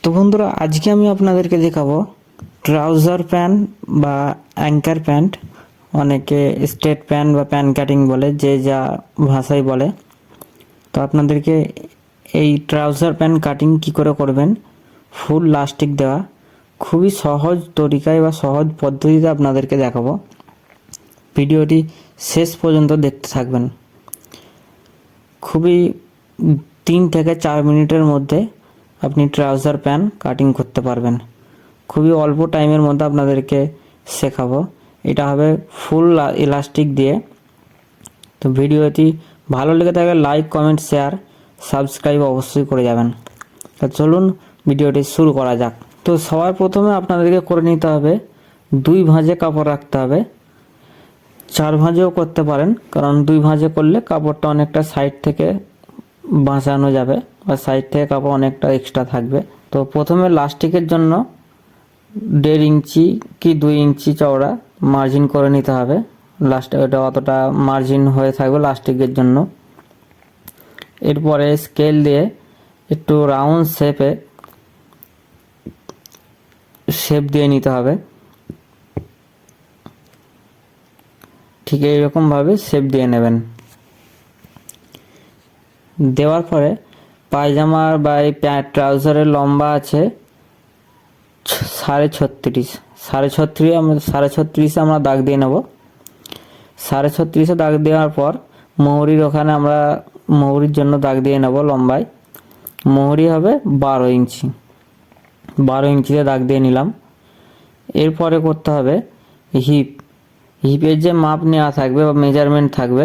তো বন্ধুরা, আজকে আমি আপনাদেরকে দেখাবো ট্রাউজার প্যান্ট বা অ্যাঙ্কার প্যান্ট, অনেকে স্ট্রেট প্যান্ট বা প্যান্ট কাটিং বলে, যে যা ভাষায় বলে। তো আপনাদেরকে এই ট্রাউজার প্যান্ট কাটিং কি করে করবেন, ফুল লাস্টিক দেওয়া, খুবই সহজ তরিকায় বা সহজ পদ্ধতিতে আপনাদেরকে দেখাবো। ভিডিওটি শেষ পর্যন্ত দেখতে থাকবেন। খুবই 3 থেকে 4 মিনিটের মধ্যে আপনি ট্রাউজার প্যান্ট কাটিং করতে পারবেন। খুবই অল্প টাইমের মধ্যে আপনাদেরকে শেখাবো। এটা হবে ফুল ইলাস্টিক দিয়ে। তো ভিডিওটি ভালো লেগে থাকলে লাইক, কমেন্ট, শেয়ার, সাবস্ক্রাইব অবশ্যই করে যাবেন। তো চলুন ভিডিওটি শুরু করা যাক। তো সবার প্রথমে আপনাদেরকে করে নিতে হবে 2 ভাঁজে কাপড় রাখতে হবে। 4 ভাঁজেও করতে পারেন, কারণ 2 ভাঁজে করলে কাপড়টা অনেকটা সাইড থেকে বাঁচানো যাবে বা সাইড থেকে কাপড় অনেকটা এক্সট্রা থাকবে। তো প্রথমে লাস্টিকের জন্য 1.5 ইঞ্চি কি 2 ইঞ্চি চওড়া মার্জিন করে নিতে হবে। লাস্টে ওটা অতটা মার্জিন হয়ে থাকবে লাস্টিকের জন্য। এরপরে স্কেল দিয়ে একটু রাউন্ড শেপ দিয়ে নিতে হবে। ঠিক এইরকমভাবে শেপ দিয়ে নেবেন। দেওয়ার পরে পায়জামার বা এই ট্রাউজারের লম্বা আছে 36.5, 36.5 আমরা দাগ দিয়ে নেব। 36.5 দাগ দেওয়ার পর মোহরির ওখানে আমরা মোহরির জন্য দাগ দিয়ে নেব লম্বায়। মোহরি হবে 12 ইঞ্চি, 12 ইঞ্চিতে দাগ দিয়ে নিলাম। এরপরে করতে হবে হিপের যে মাপ নেওয়া থাকবে বা মেজারমেন্ট থাকবে,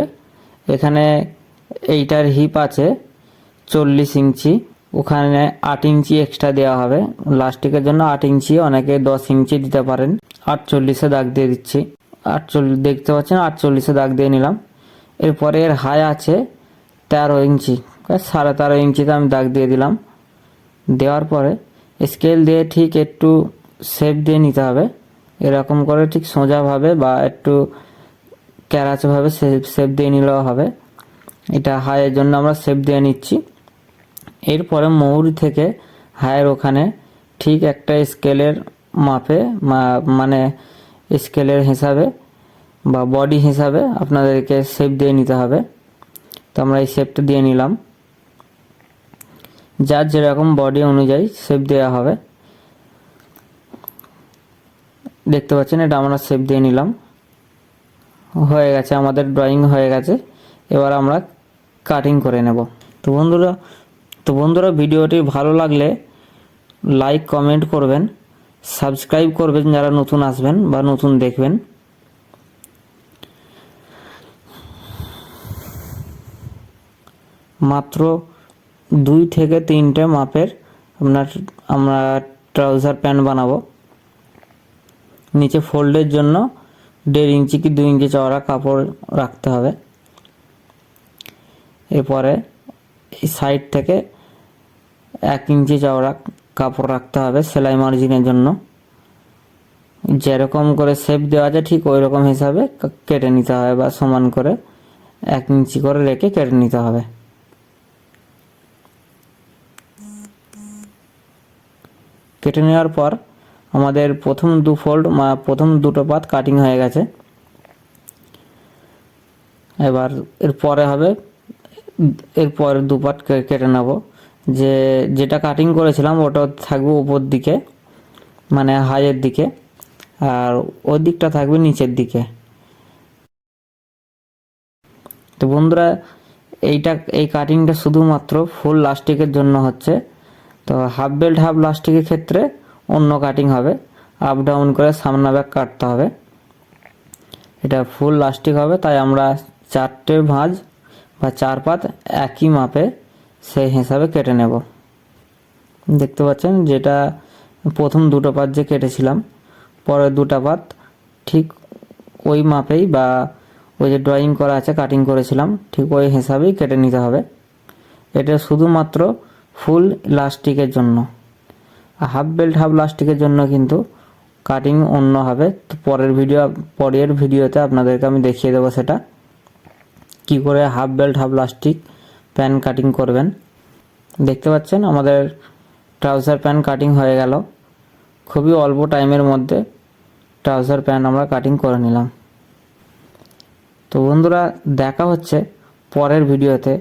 এখানে এইটার হিপ আছে 40 ইঞ্চি, ওখানে 8 ইঞ্চি এক্সট্রা দেওয়া হবে লাস্টিকের জন্য। 8 ইঞ্চি, অনেকে 10 ইঞ্চি দিতে পারেন। 48-এ দাগ দিয়ে দিচ্ছি। 48 দেখতে পাচ্ছেন, 48-এ দাগ দিয়ে নিলাম। এরপরে এর হাই আছে 13 ইঞ্চি, 13.5 ইঞ্চিতে আমি দাগ দিয়ে দিলাম। দেওয়ার পরে স্কেল দিয়ে ঠিক একটু শেপ দিয়ে নিতে হবে। এরকম করে ঠিক সোজাভাবে বা একটু ক্যারাচভাবে শেপ দিয়ে নিলেও হবে। এটা হাইয়ের জন্য আমরা শেপ দিয়ে নিচ্ছি। এরপরে মৌরি থেকে হায়ের ওখানে ঠিক একটা স্কেলের মাপে মানে স্কেলের হিসাবে বা বডি হিসাবে আপনাদেরকে শেপ দিয়ে নিতে হবে। তো আমরা এই শেপটা দিয়ে নিলাম। যার যেরকম বডি অনুযায়ী শেপ দেওয়া হবে। দেখতে পাচ্ছেন, এটা আমরা শেপ দিয়ে নিলাম। হয়ে গেছে, আমাদের ড্রয়িং হয়ে গেছে। এবার আমরা কাটিং করে নেব। তো বন্ধুরা ভিডিওটি ভালো লাগলে লাইক, কমেন্ট করবেন, সাবস্ক্রাইব করবেন যারা নতুন আসবেন বা নতুন দেখবেন। মাত্র 2 থেকে 3টে মাপের আমরা ট্রাউজার প্যান্ট বানাবো। নিচে ফোল্ডের জন্য 1.5 ইঞ্চি কি 2 ইঞ্চি চওড়া কাপড় রাখতে হবে। এরপরে এই সাইড থেকে 1 ইঞ্চি চওড়া কাপড় রাখতে হবে সেলাই মার্জিনের জন্য। যেরকম করে শেপ দেওয়া আছে ঠিক ওই রকম হিসাবে কেটে নিতে হবে বা সমান করে 1 ইঞ্চি করে রেখে কেটে নিতে হবে। কেটে নেওয়ার পর আমাদের প্রথম 2 ফোল্ড প্রথম 2টো পাত কাটিং হয়ে গেছে। এবার এরপরে হবে এরপর 2 পার্ট কেটে নেব। যেটা কাটিং করেছিলাম ওটা থাকবে উপর দিকে, মানে হাইয়ের দিকে, আর ওই দিকটা থাকবে নিচের দিকে। তো বন্ধুরা এই কাটিংটা শুধুমাত্র ফুল লাস্টিকের জন্য হচ্ছে। তো হাফ বেল্ট হাফ লাস্টিকের ক্ষেত্রে অন্য কাটিং হবে, আপ ডাউন করে সামনা ব্যাক কাটতে হবে। এটা ফুল লাস্টিক হবে, তাই আমরা 4টে ভাঁজ বা 4 পাত একই মাপে সেই হিসাবে কেটে নেব। দেখতে পাচ্ছেন, যেটা প্রথম 2টো পাত যে কেটেছিলাম, পরের 2টা পাত ঠিক ওই মাপেই বা ওই যে ড্রয়িং করা আছে কাটিং করেছিলাম ঠিক ওই হিসাবেই কেটে নিতে হবে। এটা শুধুমাত্র ফুল লাস্টিকের জন্য। হাফ বেল্ট হাফ লাস্টিকের জন্য কিন্তু কাটিং অন্য হবে। তো পরের ভিডিওতে আপনাদেরকে আমি দেখিয়ে দেবো সেটা কি করে half belt half elastic pant cutting করবেন। দেখতে পাচ্ছেন আমাদের ট্রাউজার প্যান্ট কাটিং হয়ে গেল। খুবই অল্প টাইমের মধ্যে ট্রাউজার প্যান্ট আমরা কাটিং করে নিলাম। তো বন্ধুরা দেখা হচ্ছে পরের ভিডিওতে।